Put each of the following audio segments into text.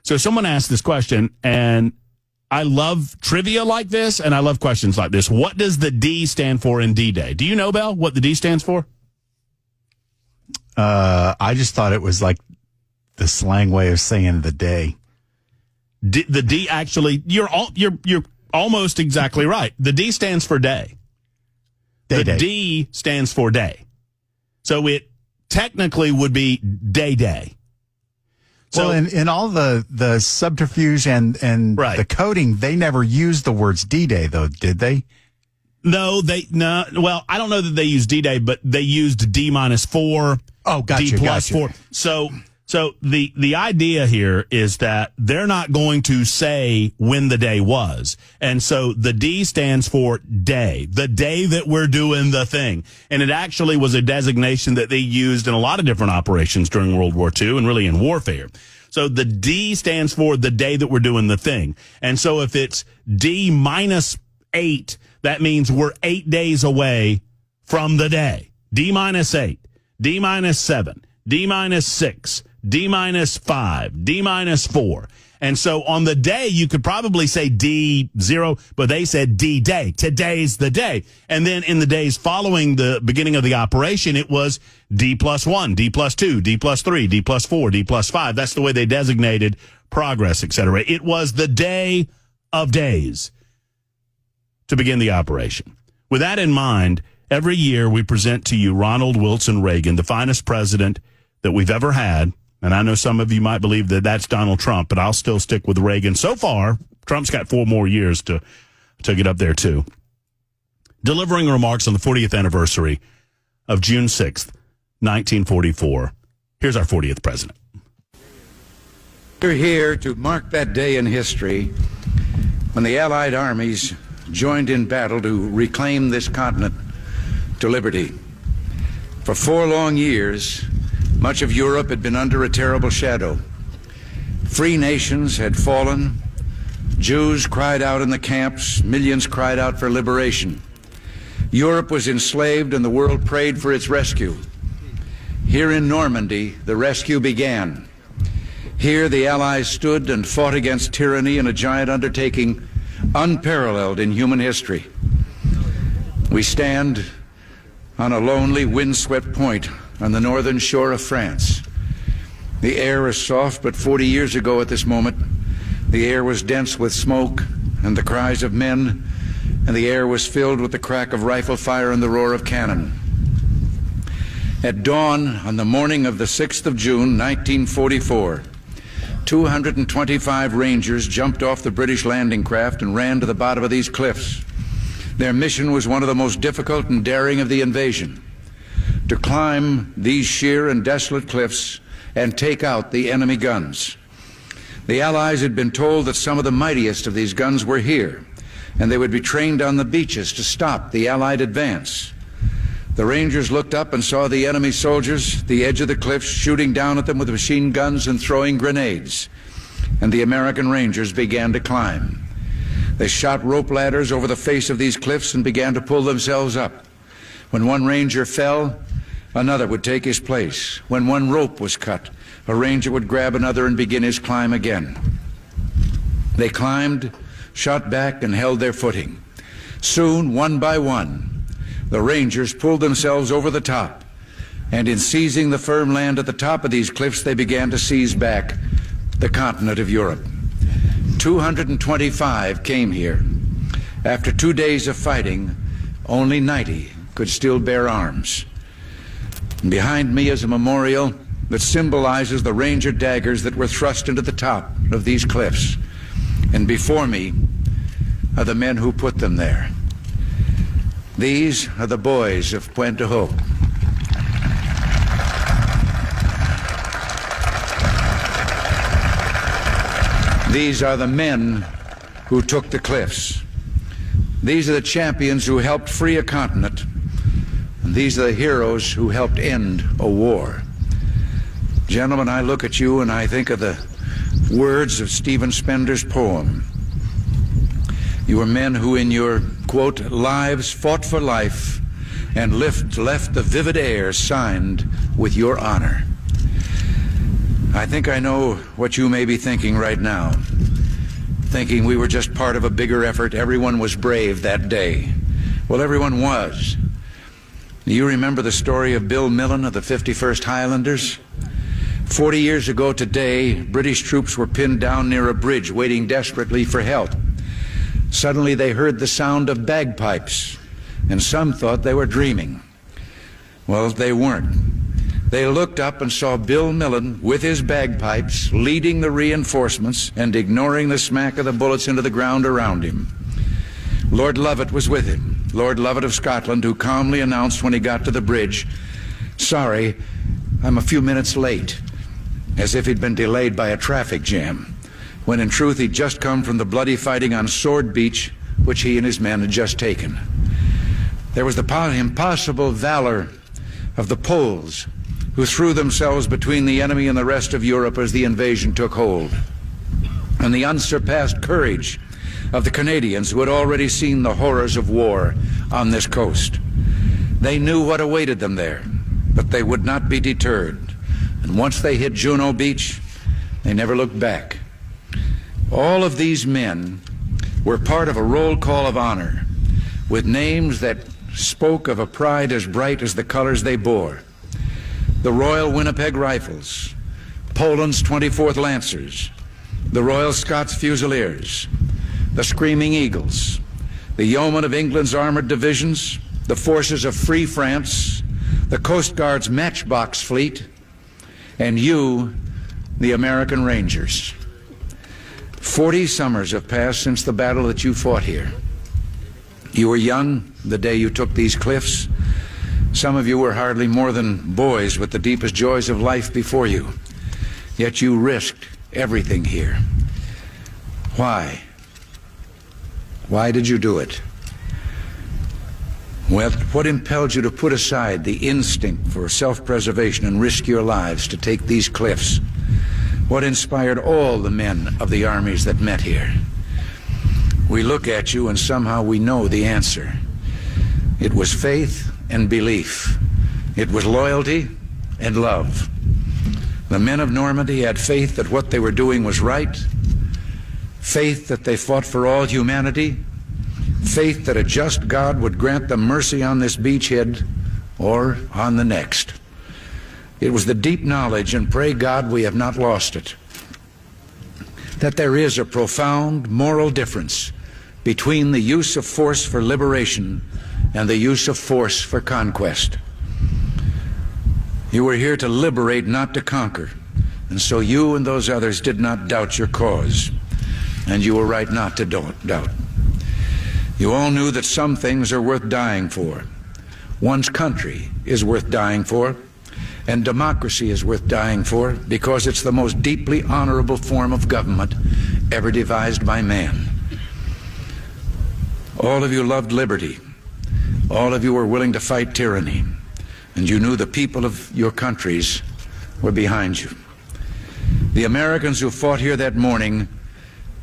So someone asked this question, and I love trivia like this, and I love questions like this. What does the D stand for in D-Day? Do you know, Bell, what the D stands for? I just thought it was like the slang way of saying the day. The D actually, you're almost exactly right. The D stands for day. The D stands for day. So it technically would be day. So, well, in all the subterfuge and the coding, they never used the words D-Day, though, did they? No. Well, I don't know that they used D-Day, but they used D-4. Oh, gotcha. D+4. So the idea here is that they're not going to say when the day was. And so the D stands for day, the day that we're doing the thing. And it actually was a designation that they used in a lot of different operations during World War II and really in warfare. So the D stands for the day that we're doing the thing. And so if it's D-8, that means we're 8 days away from the day. D-8, D-7, D-6, D-5, D-4. And so on the day, you could probably say D0, but they said D-Day. Today's the day. And then in the days following the beginning of the operation, it was D+1, D+2, D+3, D+4, D+5. That's the way they designated progress, etc. It was the day of days to begin the operation. With that in mind, every year we present to you Ronald Wilson Reagan, the finest president that we've ever had. And I know some of you might believe that that's Donald Trump, but I'll still stick with Reagan. So far, Trump's got 4 more years to get up there, too. Delivering remarks on the 40th anniversary of June 6th, 1944. Here's our 40th president. We're here to mark that day in history when the Allied armies joined in battle to reclaim this continent to liberty. For 4 long years, much of Europe had been under a terrible shadow. Free nations had fallen. Jews cried out in the camps. Millions cried out for liberation. Europe was enslaved and the world prayed for its rescue. Here in Normandy, the rescue began. Here the Allies stood and fought against tyranny in a giant undertaking unparalleled in human history. We stand on a lonely, windswept point on the northern shore of France. The air is soft, but 40 years ago at this moment, the air was dense with smoke and the cries of men, and the air was filled with the crack of rifle fire and the roar of cannon. At dawn on the morning of the 6th of June, 1944, 225 Rangers jumped off the British landing craft and ran to the bottom of these cliffs. Their mission was one of the most difficult and daring of the invasion: to climb these sheer and desolate cliffs and take out the enemy guns. The Allies had been told that some of the mightiest of these guns were here, and they would be trained on the beaches to stop the Allied advance. The Rangers looked up and saw the enemy soldiers at the edge of the cliffs shooting down at them with machine guns and throwing grenades, and the American Rangers began to climb. They shot rope ladders over the face of these cliffs and began to pull themselves up. When one Ranger fell, another would take his place. When one rope was cut, a Ranger would grab another and begin his climb again. They climbed, shot back, and held their footing. Soon, one by one, the Rangers pulled themselves over the top, and in seizing the firm land at the top of these cliffs, they began to seize back the continent of Europe. 225 came here. After 2 days of fighting, only 90 could still bear arms. And behind me is a memorial that symbolizes the Ranger daggers that were thrust into the top of these cliffs. And before me are the men who put them there. These are the boys of Pointe du Hoc. These are the men who took the cliffs. These are the champions who helped free a continent. And these are the heroes who helped end a war. Gentlemen, I look at you and I think of the words of Stephen Spender's poem. You were men who in your, quote, lives fought for life and left the vivid air signed with your honor. I think I know what you may be thinking right now. Thinking we were just part of a bigger effort. Everyone was brave that day. Well, everyone was. You remember the story of Bill Millen of the 51st Highlanders? 40 years ago today, British troops were pinned down near a bridge, waiting desperately for help. Suddenly they heard the sound of bagpipes, and some thought they were dreaming. Well, they weren't. They looked up and saw Bill Millen with his bagpipes leading the reinforcements and ignoring the smack of the bullets into the ground around him. Lord Lovat was with him, Lord Lovat of Scotland, who calmly announced when he got to the bridge, "Sorry, I'm a few minutes late," as if he'd been delayed by a traffic jam, when in truth he'd just come from the bloody fighting on Sword Beach, which he and his men had just taken. There was the impossible valor of the Poles, who threw themselves between the enemy and the rest of Europe as the invasion took hold, and the unsurpassed courage of the Canadians, who had already seen the horrors of war on this coast. They knew what awaited them there, but they would not be deterred, and once they hit Juno Beach, they never looked back. All of these men were part of a roll call of honor, with names that spoke of a pride as bright as the colors they bore. The Royal Winnipeg Rifles, Poland's 24th Lancers, the Royal Scots Fusiliers, the Screaming Eagles, the Yeomen of England's armored divisions, the forces of Free France, the Coast Guard's Matchbox Fleet, and you, the American Rangers. 40 summers have passed since the battle that you fought here. You were young the day you took these cliffs. Some of you were hardly more than boys with the deepest joys of life before you. Yet you risked everything here. Why? Why did you do it? Well, what impelled you to put aside the instinct for self-preservation and risk your lives to take these cliffs? What inspired all the men of the armies that met here? We look at you and somehow we know the answer. It was faith and belief. It was loyalty and love. The men of Normandy had faith that what they were doing was right, faith that they fought for all humanity, faith that a just God would grant them mercy on this beachhead or on the next. It was the deep knowledge, and pray God we have not lost it, that there is a profound moral difference between the use of force for liberation and the use of force for conquest. You were here to liberate, not to conquer, and so you and those others did not doubt your cause, and you were right not to doubt. You all knew that some things are worth dying for. One's country is worth dying for, and democracy is worth dying for because it's the most deeply honorable form of government ever devised by man. All of you loved liberty. All of you were willing to fight tyranny, and you knew the people of your countries were behind you. The Americans who fought here that morning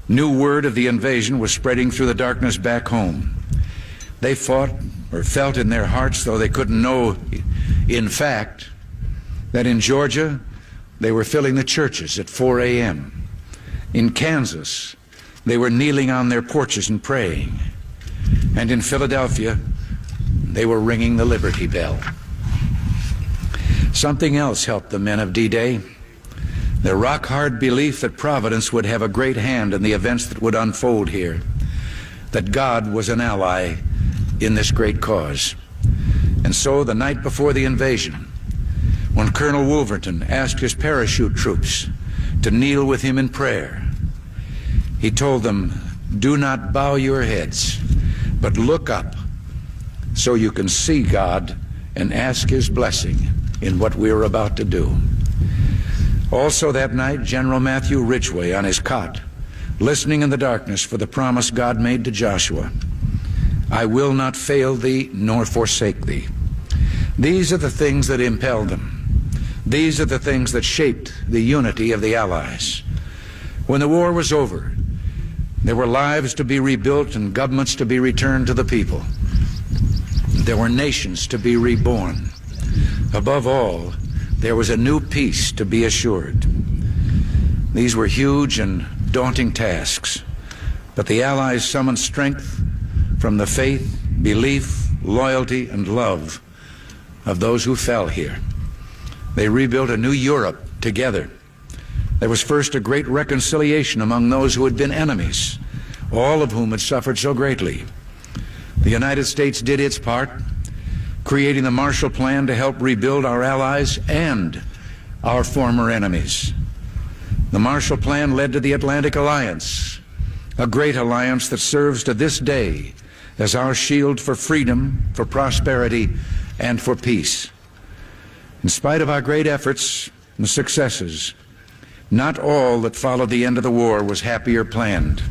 knew word of the invasion was spreading through the darkness back home. They fought or felt in their hearts, though they couldn't know in fact, that in Georgia they were filling the churches at 4 a.m. In Kansas they were kneeling on their porches and praying. And in Philadelphia they were ringing the Liberty Bell. Something else helped the men of D-Day. Their rock-hard belief that Providence would have a great hand in the events that would unfold here, that God was an ally in this great cause. And so the night before the invasion, when Colonel Wolverton asked his parachute troops to kneel with him in prayer, he told them, "Do not bow your heads, but look up so you can see God and ask His blessing in what we are about to do." Also that night, General Matthew Ridgway on his cot, listening in the darkness for the promise God made to Joshua, "I will not fail thee nor forsake thee." These are the things that impelled them. These are the things that shaped the unity of the Allies. When the war was over, there were lives to be rebuilt and governments to be returned to the people. There were nations to be reborn. Above all, there was a new peace to be assured. These were huge and daunting tasks, but the Allies summoned strength from the faith, belief, loyalty, and love of those who fell here. They rebuilt a new Europe together. There was first a great reconciliation among those who had been enemies, all of whom had suffered so greatly. The United States did its part, creating the Marshall Plan to help rebuild our allies and our former enemies. The Marshall Plan led to the Atlantic Alliance, a great alliance that serves to this day as our shield for freedom, for prosperity, and for peace. In spite of our great efforts and successes, not all that followed the end of the war was happy or planned.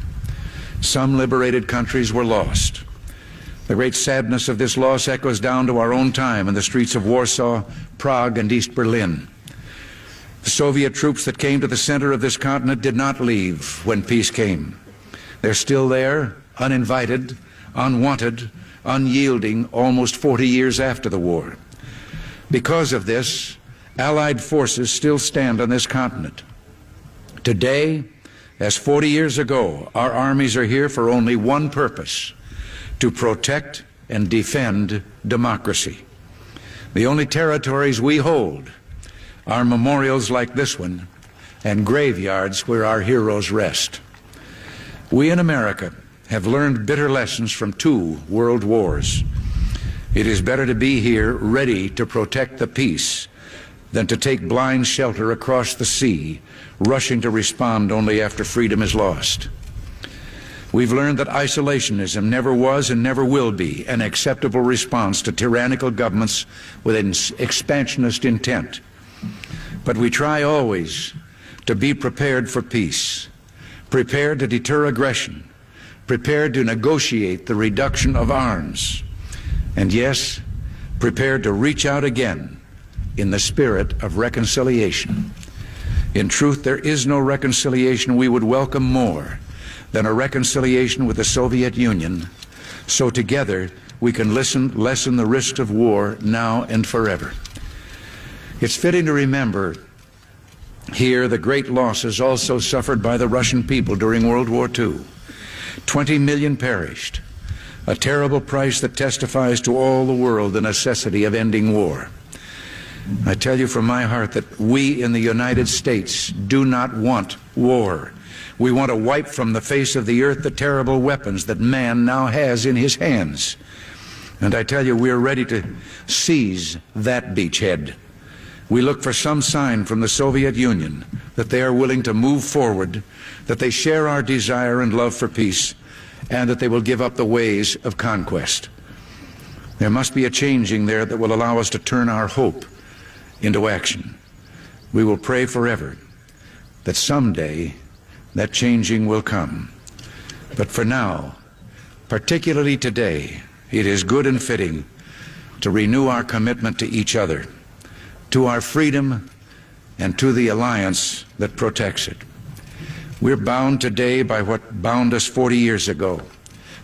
Some liberated countries were lost. The great sadness of this loss echoes down to our own time in the streets of Warsaw, Prague, and East Berlin. The Soviet troops that came to the center of this continent did not leave when peace came. They're still there, uninvited, unwanted, unyielding, almost 40 years after the war. Because of this, Allied forces still stand on this continent. Today, as 40 years ago, our armies are here for only one purpose: to protect and defend democracy. The only territories we hold are memorials like this one and graveyards where our heroes rest. We in America have learned bitter lessons from 2 world wars. It is better to be here ready to protect the peace than to take blind shelter across the sea, rushing to respond only after freedom is lost. We've learned that isolationism never was and never will be an acceptable response to tyrannical governments with an expansionist intent. But we try always to be prepared for peace, prepared to deter aggression, prepared to negotiate the reduction of arms, and yes, prepared to reach out again in the spirit of reconciliation. In truth, there is no reconciliation we would welcome more than a reconciliation with the Soviet Union, so together we can lessen the risks of war now and forever. It's fitting to remember here the great losses also suffered by the Russian people during World War II. 20 million perished, a terrible price that testifies to all the world the necessity of ending war. I tell you from my heart that we in the United States do not want war. We want to wipe from the face of the earth the terrible weapons that man now has in his hands. And I tell you, we're ready to seize that beachhead. We look for some sign from the Soviet Union that they are willing to move forward, that they share our desire and love for peace, and that they will give up the ways of conquest. There must be a changing there that will allow us to turn our hope into action. We will pray forever that someday that changing will come. But for now, particularly today, it is good and fitting to renew our commitment to each other, to our freedom, and to the alliance that protects it. We're bound today by what bound us 40 years ago,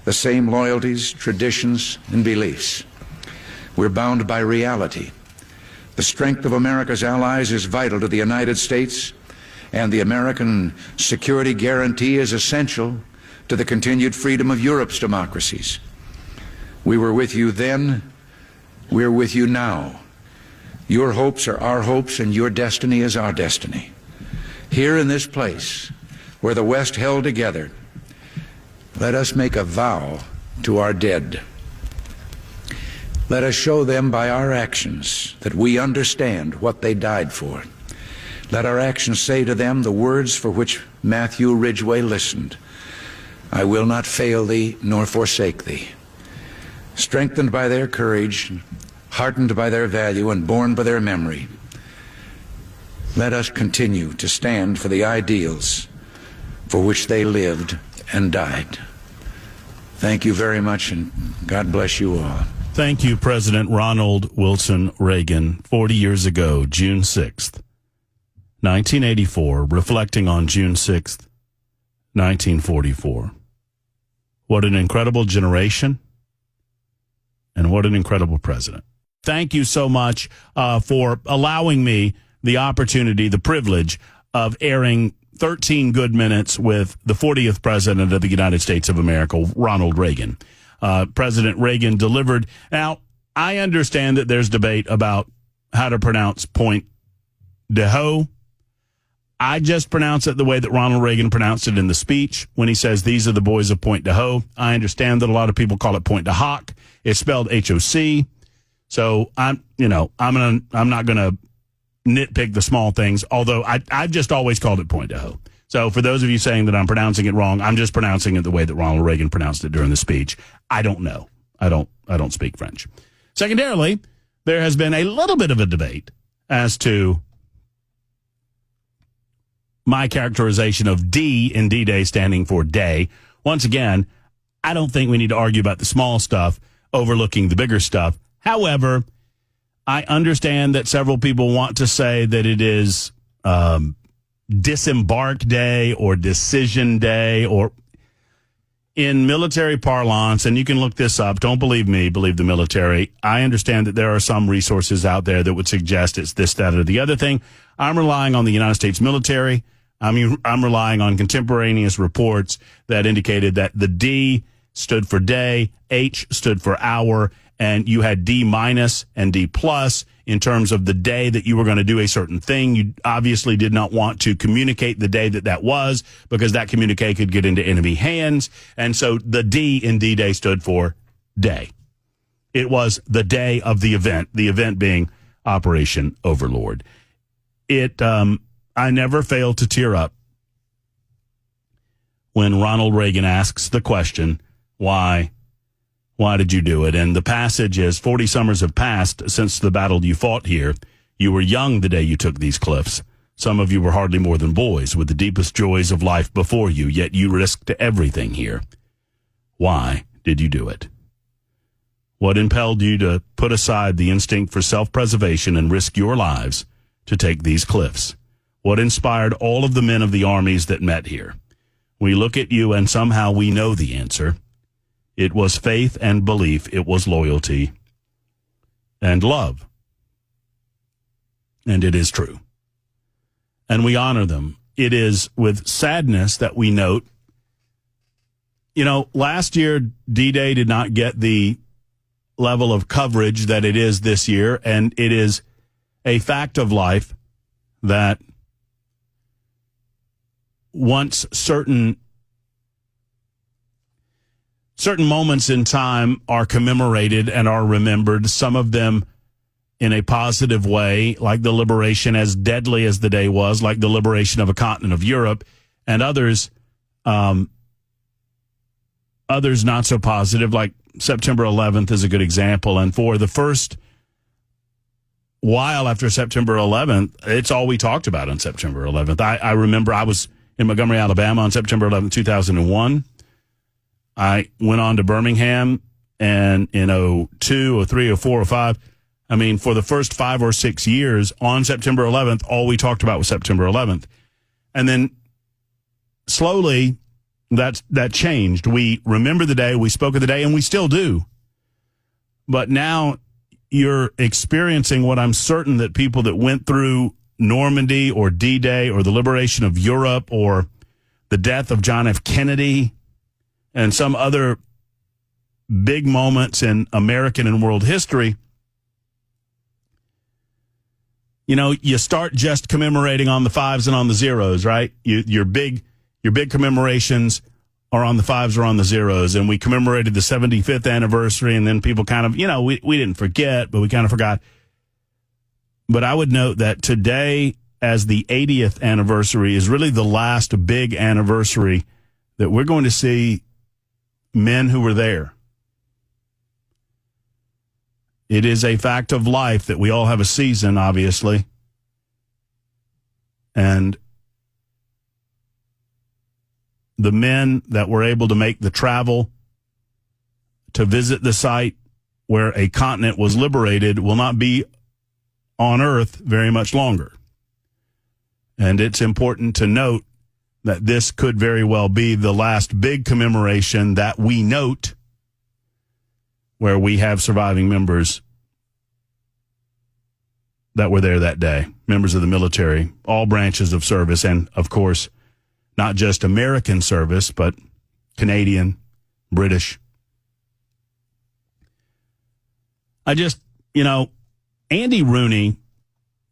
the same loyalties, traditions, and beliefs. We're bound by reality. The strength of America's allies is vital to the United States, and the American security guarantee is essential to the continued freedom of Europe's democracies. We were with you then, we're with you now. Your hopes are our hopes, and your destiny is our destiny. Here in this place, where the West held together, let us make a vow to our dead. Let us show them by our actions that we understand what they died for. Let our actions say to them the words for which Matthew Ridgway listened: I will not fail thee nor forsake thee. Strengthened by their courage, heartened by their value, and borne by their memory, let us continue to stand for the ideals for which they lived and died. Thank you very much, and God bless you all. Thank you, President Ronald Wilson Reagan. 40 years ago, June 6th, 1984, reflecting on June 6th, 1944. What an incredible generation, and what an incredible president. Thank you so much for allowing me the opportunity, the privilege of airing 13 good minutes with the 40th president of the United States of America, Ronald Reagan. President Reagan delivered. Now, I understand that there's debate about how to pronounce Point de Ho. I just pronounce it the way that Ronald Reagan pronounced it in the speech when he says, "These are the boys of Point de Ho." I understand that a lot of people call it Point de Hoc. It's spelled H-O-C. So I'm not gonna nitpick the small things, although I've just always called it Point de Ho. So for those of you saying that I'm pronouncing it wrong, I'm just pronouncing it the way that Ronald Reagan pronounced it during the speech. I don't know. I don't speak French. Secondarily, there has been a little bit of a debate as to my characterization of D in D-Day standing for day. Once again, I don't think we need to argue about the small stuff overlooking the bigger stuff. However, I understand that several people want to say that it is disembark day or decision day, or in military parlance, and you can look this up. Don't believe me, believe the military. I understand that there are some resources out there that would suggest it's this, that, or the other thing. I'm relying on the United States military. I'm relying on contemporaneous reports that indicated that the D stood for day, H stood for hour, and you had D minus and D plus in terms of the day that you were going to do a certain thing. You obviously did not want to communicate the day that was, because that communique could get into enemy hands. And so the D in D-Day stood for day. It was the day of the event being Operation Overlord. I never fail to tear up when Ronald Reagan asks the question, why did you do it? And the passage is, 40 summers have passed since the battle you fought here. You were young the day you took these cliffs. Some of you were hardly more than boys with the deepest joys of life before you, yet you risked everything here. Why did you do it? What impelled you to put aside the instinct for self-preservation and risk your lives to take these cliffs? What inspired all of the men of the armies that met here? We look at you and somehow we know the answer. It was faith and belief. It was loyalty and love. And it is true. And we honor them. It is with sadness that we note, last year D-Day did not get the level of coverage that it is this year. And it is a fact of life that once certain moments in time are commemorated and are remembered, some of them in a positive way, like the liberation, as deadly as the day was, like the liberation of a continent of Europe, and others not so positive, like September 11th is a good example. And for the first while after September 11th, it's all we talked about on September 11th. I remember I was in Montgomery, Alabama on September 11th, 2001. I went on to Birmingham, and in 02 or 03 or 04 or 05, for the first 5 or 6 years on September 11th, all we talked about was September 11th. And then slowly that changed. We remember the day, we spoke of the day, and we still do. But now you're experiencing what I'm certain that people that went through Normandy or D-Day or the liberation of Europe or the death of John F. Kennedy and some other big moments in American and world history, you start just commemorating on the 5s and on the 0s, right? Your big commemorations are on the 5s or on the 0s, and we commemorated the 75th anniversary, and then people kind of, we didn't forget, but we kind of forgot. But I would note that today, as the 80th anniversary, is really the last big anniversary that we're going to see men who were there. It is a fact of life that we all have a season, obviously. And the men that were able to make the travel to visit the site where a continent was liberated will not be on Earth very much longer. And it's important to note that this could very well be the last big commemoration that we note where we have surviving members that were there that day, members of the military, all branches of service, and, of course, not just American service, but Canadian, British. Andy Rooney,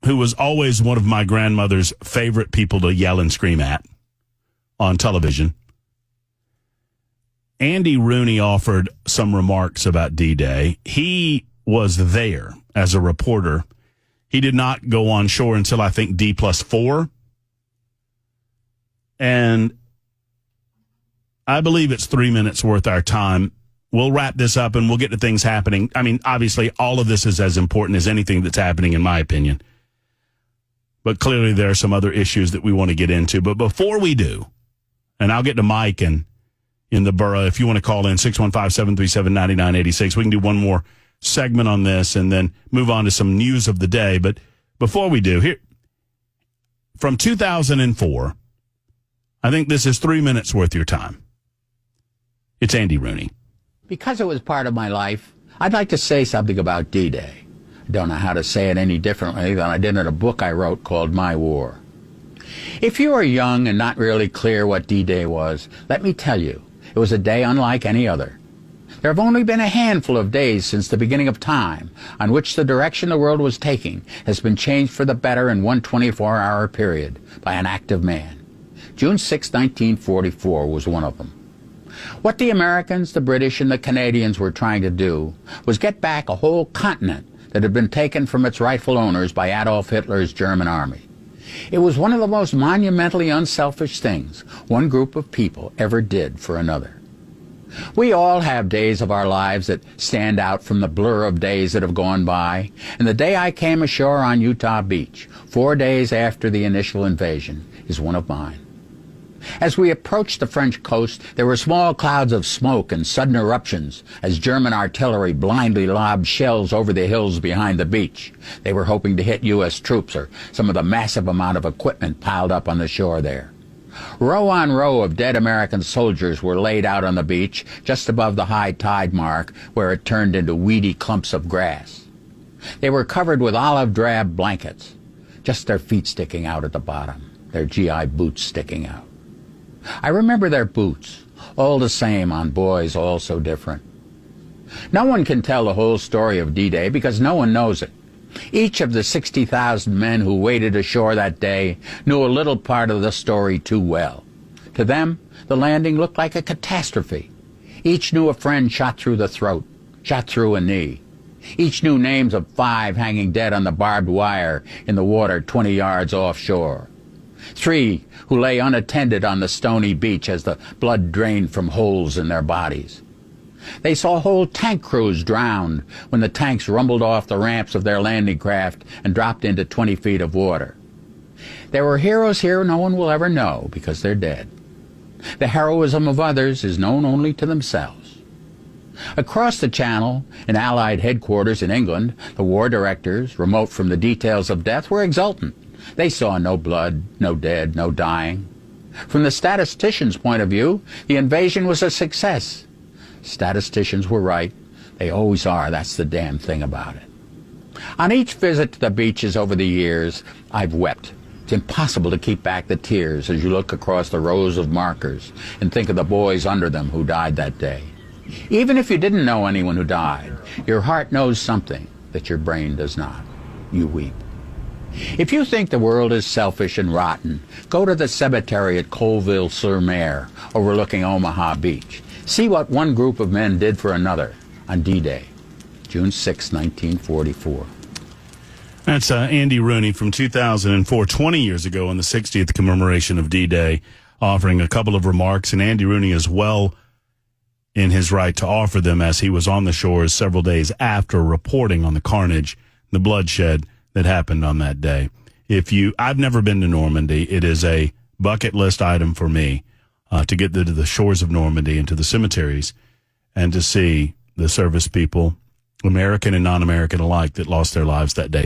who was always one of my grandmother's favorite people to yell and scream at on television, Andy Rooney offered some remarks about D-Day. He was there as a reporter. He did not go on shore until, I think, D+4. And I believe it's 3 minutes worth our time. We'll wrap this up and we'll get to things happening. I mean, obviously, all of this is as important as anything that's happening, in my opinion. But clearly, there are some other issues that we want to get into. But before we do, and I'll get to Mike and in the borough, if you want to call in, 615-737-9986. We can do one more segment on this and then move on to some news of the day. But before we do, here, from 2004, I think this is 3 minutes worth of your time. It's Andy Rooney. Because it was part of my life, I'd like to say something about D-Day. I don't know how to say it any differently than I did in a book I wrote called My War. If you are young and not really clear what D-Day was, let me tell you, it was a day unlike any other. There have only been a handful of days since the beginning of time on which the direction the world was taking has been changed for the better in one 24-hour period by an act of man. June 6, 1944 was one of them. What the Americans, the British, and the Canadians were trying to do was get back a whole continent that had been taken from its rightful owners by Adolf Hitler's German army. It was one of the most monumentally unselfish things one group of people ever did for another. We all have days of our lives that stand out from the blur of days that have gone by, and the day I came ashore on Utah Beach, 4 days after the initial invasion, is one of mine. As we approached the French coast, there were small clouds of smoke and sudden eruptions as German artillery blindly lobbed shells over the hills behind the beach. They were hoping to hit U.S. troops or some of the massive amount of equipment piled up on the shore there. Row on row of dead American soldiers were laid out on the beach just above the high tide mark where it turned into weedy clumps of grass. They were covered with olive drab blankets, just their feet sticking out at the bottom, their GI boots sticking out. I remember their boots, all the same on boys all so different. No one can tell the whole story of D-Day because no one knows it. Each of the 60,000 men who waded ashore that day knew a little part of the story too well. To them, the landing looked like a catastrophe. Each knew a friend shot through the throat, shot through a knee. Each knew names of 5 hanging dead on the barbed wire in the water 20 yards offshore. 3 who lay unattended on the stony beach as the blood drained from holes in their bodies. They saw whole tank crews drowned when the tanks rumbled off the ramps of their landing craft and dropped into 20 feet of water. There were heroes here no one will ever know because they're dead. The heroism of others is known only to themselves. Across the Channel, in Allied headquarters in England, the war directors, remote from the details of death, were exultant. They saw no blood, no dead, no dying. From the statisticians' point of view, the invasion was a success. Statisticians were right. They always are. That's the damn thing about it. On each visit to the beaches over the years, I've wept. It's impossible to keep back the tears as you look across the rows of markers and think of the boys under them who died that day. Even if you didn't know anyone who died, your heart knows something that your brain does not. You weep. If you think the world is selfish and rotten, go to the cemetery at Colville-sur-Mer, overlooking Omaha Beach. See what one group of men did for another on D-Day, June 6, 1944. That's Andy Rooney from 2004, 20 years ago on the 60th commemoration of D-Day, offering a couple of remarks. And Andy Rooney is well in his right to offer them as he was on the shores several days after reporting on the carnage, the bloodshed that happened on that day. I've never been to Normandy. It is a bucket list item for me to get to the shores of Normandy and to the cemeteries and to see the service people, American and non-American alike, that lost their lives that day.